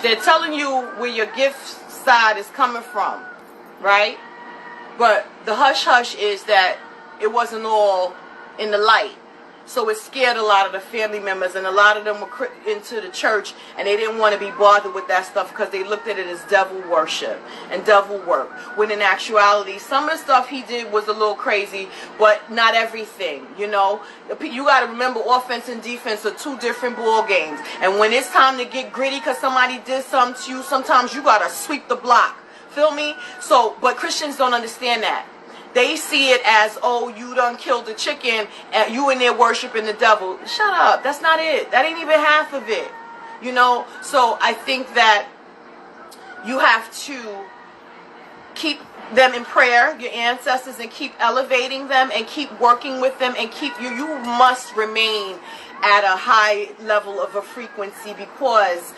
they're telling you where your gift side is coming from, right? But the hush-hush is that it wasn't all in the light. So it scared a lot of the family members, and a lot of them were into the church, and they didn't want to be bothered with that stuff because they looked at it as devil worship and devil work. When in actuality, some of the stuff he did was a little crazy, but not everything, you know. You got to remember, offense and defense are two different ball games. And when it's time to get gritty because somebody did something to you, sometimes you got to sweep the block. Feel me? So, but Christians don't understand that. They see it as, oh, you done killed the chicken and you in there worshiping the devil. Shut up. That's not it. That ain't even half of it. You know? So I think that you have to keep them in prayer, your ancestors, and keep elevating them and keep working with them and keep you must remain at a high level of a frequency, because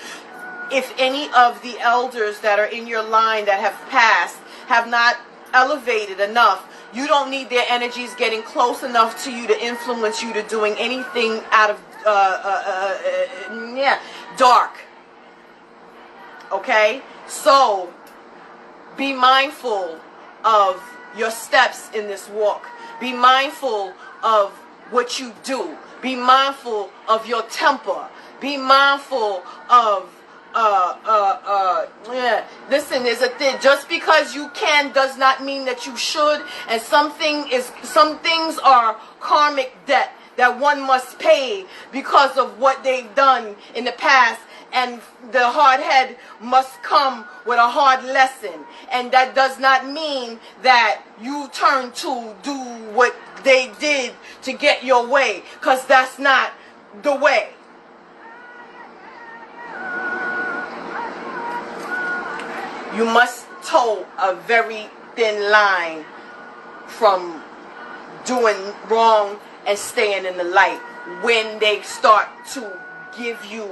if any of the elders that are in your line that have passed have not elevated enough, you don't need their energies getting close enough to you to influence you to doing anything out of dark. Okay? So be mindful of your steps in this walk. Be mindful of what you do. Be mindful of your temper. Be mindful of listen, there's a thing. Just because you can does not mean that you should. And some things are karmic debt that one must pay because of what they've done in the past. And the hard head must come with a hard lesson. And that does not mean that you turn to do what they did to get your way, because that's not the way. You must toe a very thin line from doing wrong and staying in the light when they start to give you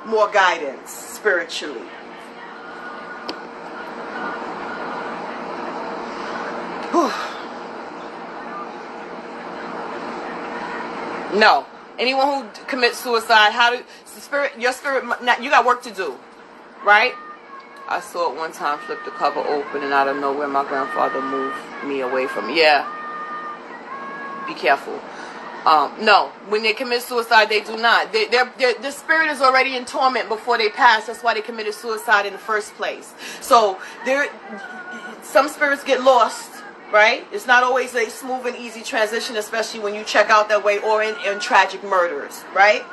more guidance spiritually. Whew. No. Anyone who commits suicide, your spirit, you got work to do. Right? I saw it one time, flipped the cover open, and out of nowhere my grandfather moved me away from it. Yeah. Be careful. No, when they commit suicide, they do not. The spirit is already in torment before they pass. That's why they committed suicide in the first place. So some spirits get lost, right? It's not always a smooth and easy transition, especially when you check out that way, or in tragic murders, right?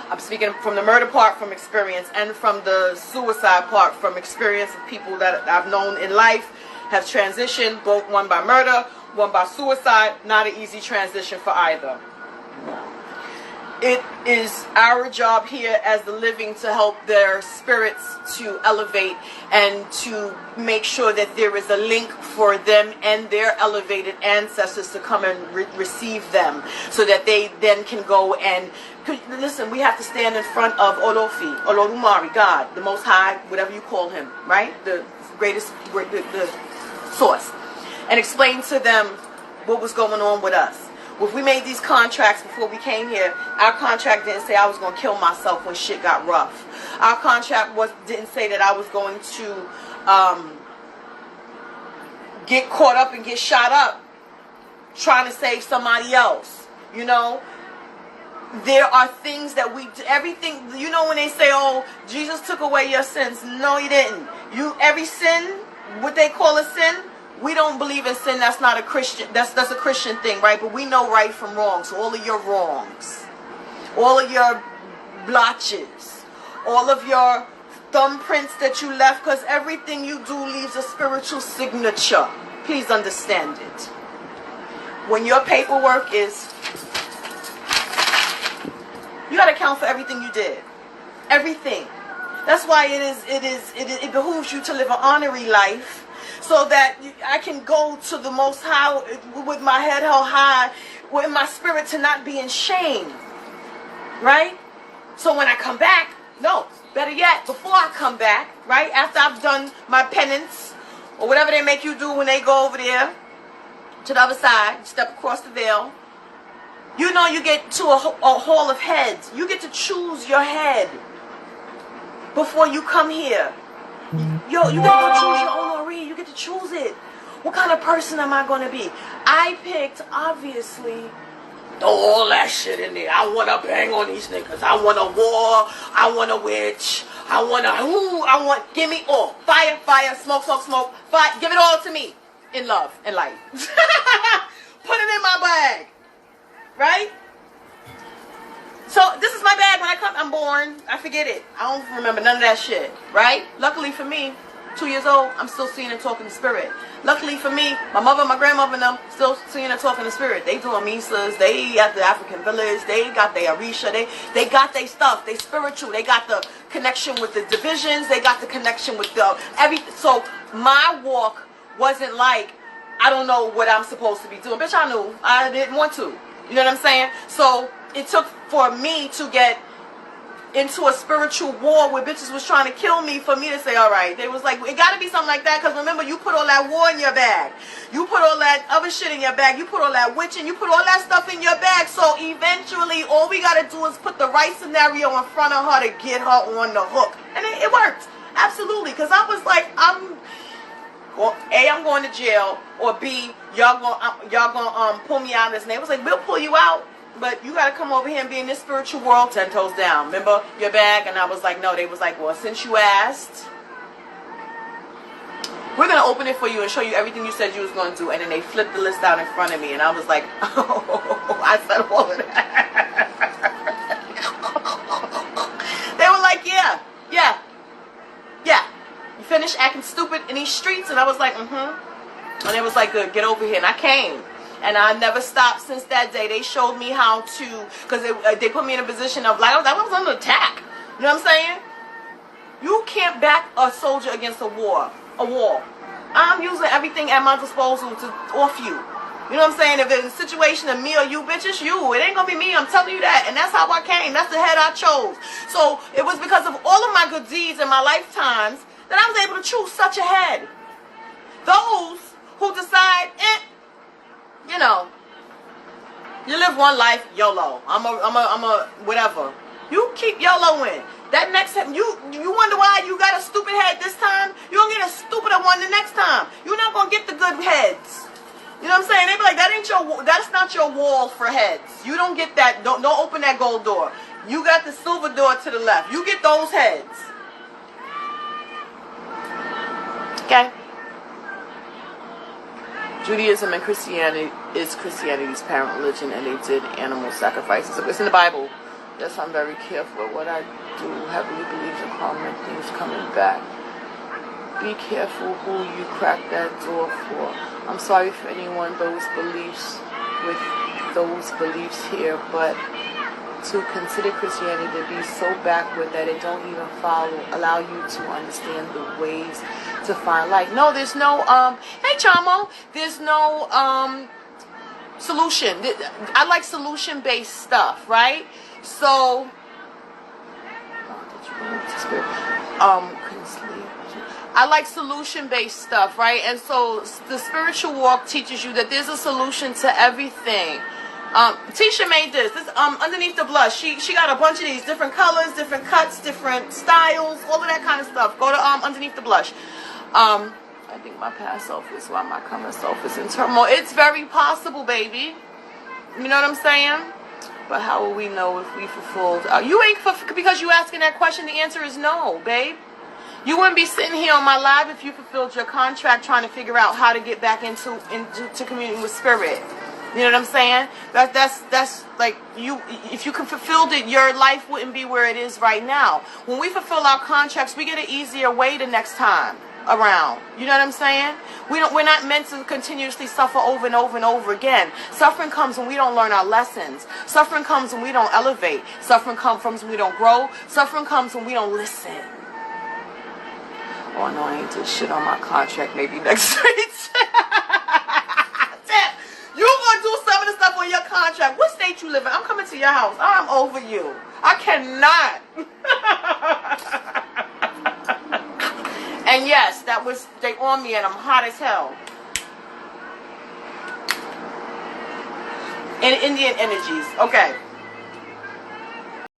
I'm speaking from the murder part from experience, and from the suicide part from experience of people that I've known in life have transitioned, both one by murder, one by suicide. Not an easy transition for either. It is our job here as the living to help their spirits to elevate and to make sure that there is a link for them and their elevated ancestors to come and receive them, so that they then can go and listen. We have to stand in front of Olofi, Olodumare, God, the Most High, whatever you call him, right? The greatest, the source, and explain to them what was going on with us. If we made these contracts before we came here, our contract didn't say I was going to kill myself when shit got rough. Our contract didn't say that I was going to get caught up and get shot up trying to save somebody else. You know, there are things that we do, everything, you know, when they say, oh, Jesus took away your sins. No, he didn't. Every sin, what they call a sin, we don't believe in sin. That's not a Christian. That's a Christian thing, right? But we know right from wrong. So all of your wrongs, all of your blotches, all of your thumbprints that you left, because everything you do leaves a spiritual signature. Please understand it. When your paperwork is, you got to account for everything you did. Everything. That's why it behooves you to live an honory life, so that I can go to the Most High with my head held high, with my spirit to not be in shame. Right? So when I come back, no, better yet, before I come back, right? After I've done my penance, or whatever they make you do when they go over there to the other side, step across the veil, You know, you get to a hall of heads. You get to choose your head before you come here. Yo, you get to choose your honory. You get to choose it. What kind of person am I going to be? I picked, obviously, all that shit in there. I want to bang on these niggas. I want a war. I want a witch. I want, give me all. Fire, fire, smoke, smoke, smoke. Fire. Give it all to me. In love and light. Put it in my bag. Right? So this is my bag when I come. I'm born. I forget it. I don't remember none of that shit. Right? Luckily for me, 2 years old, I'm still seeing and talking to spirit. Luckily for me, my mother, my grandmother and them still seeing and talking to spirit. They doing misas. They at the African village. They got their Arisha. They got their stuff. They spiritual. They got the connection with the divisions. They got the connection with the everything. So my walk wasn't like, I don't know what I'm supposed to be doing. Bitch, I knew. I didn't want to. You know what I'm saying? So it took for me to get into a spiritual war where bitches was trying to kill me for me to say, all right. They was like, it got to be something like that, because remember, you put all that war in your bag. You put all that other shit in your bag. You put all that witching. You put all that stuff in your bag. So eventually, all we got to do is put the right scenario in front of her to get her on the hook. And it worked. Absolutely. Because I was like, I'm going to jail, or B, y'all gonna pull me out of this. And they was like, we'll pull you out, but you gotta come over here and be in this spiritual world 10 toes down. Remember your bag? And I was like, no. They was like, well, since you asked, we're gonna open it for you and show you everything you said you was gonna do. And then they flipped the list out in front of me, and I was like, oh, I said all of that. They were like, yeah. You finished acting stupid in these streets? And I was like, And it was like, good, get over here. And I came. And I never stopped since that day. They showed me how to, because they put me in a position of, like, I was under attack. You know what I'm saying? You can't back a soldier against a wall. I'm using everything at my disposal to off you. You know what I'm saying? If there's a situation of me or you, bitch, it's you. It ain't going to be me. I'm telling you that. And that's how I came. That's the head I chose. So it was because of all of my good deeds in my lifetimes that I was able to choose such a head. Those who decide, you know, you live one life, YOLO. I'm a whatever. You keep YOLOing. That next time, you wonder why you got a stupid head this time? You're going to get a stupider one the next time. You're not going to get the good heads. You know what I'm saying? They be like, that's not your wall for heads. You don't get that. Don't open that gold door. You got the silver door to the left. You get those heads. Okay? Judaism and Christianity is Christianity's parent religion, and they did animal sacrifices. It's in the Bible. Yes, I'm very careful with what I do. Heavily believes in karma and things coming back. Be careful who you crack that door for. I'm sorry for anyone with those beliefs here, but to consider Christianity to be so backward that it don't even allow you to understand the ways to find light. No, there's no hey Chamo, there's no solution. I like solution based stuff, right? So I like solution based stuff, right? And so the spiritual walk teaches you that there's a solution to everything. Tisha made this underneath the blush. She got a bunch of these different colors, different cuts, different styles, all of that kind of stuff. Go to underneath the blush. I think my past self is why my current self is in turmoil. It's very possible, baby. You know what I'm saying? But how will we know if we fulfilled? You ain't because you asking that question. The answer is no, babe. You wouldn't be sitting here on my live if you fulfilled your contract, trying to figure out how to get back into communion with spirit. You know what I'm saying? That's like you. If you can fulfill it, your life wouldn't be where it is right now. When we fulfill our contracts, we get an easier way the next time around. You know what I'm saying? We're not meant to continuously suffer over and over and over again. Suffering comes when we don't learn our lessons. Suffering comes when we don't elevate. Suffering comes when we don't grow. Suffering comes when we don't listen. Oh no, I ain't did shit on my contract. Maybe next week. You gonna do some of the stuff on your contract. What state you live in? I'm coming to your house. I'm over you. I cannot. And yes, they on me, and I'm hot as hell. And Indian energies. Okay.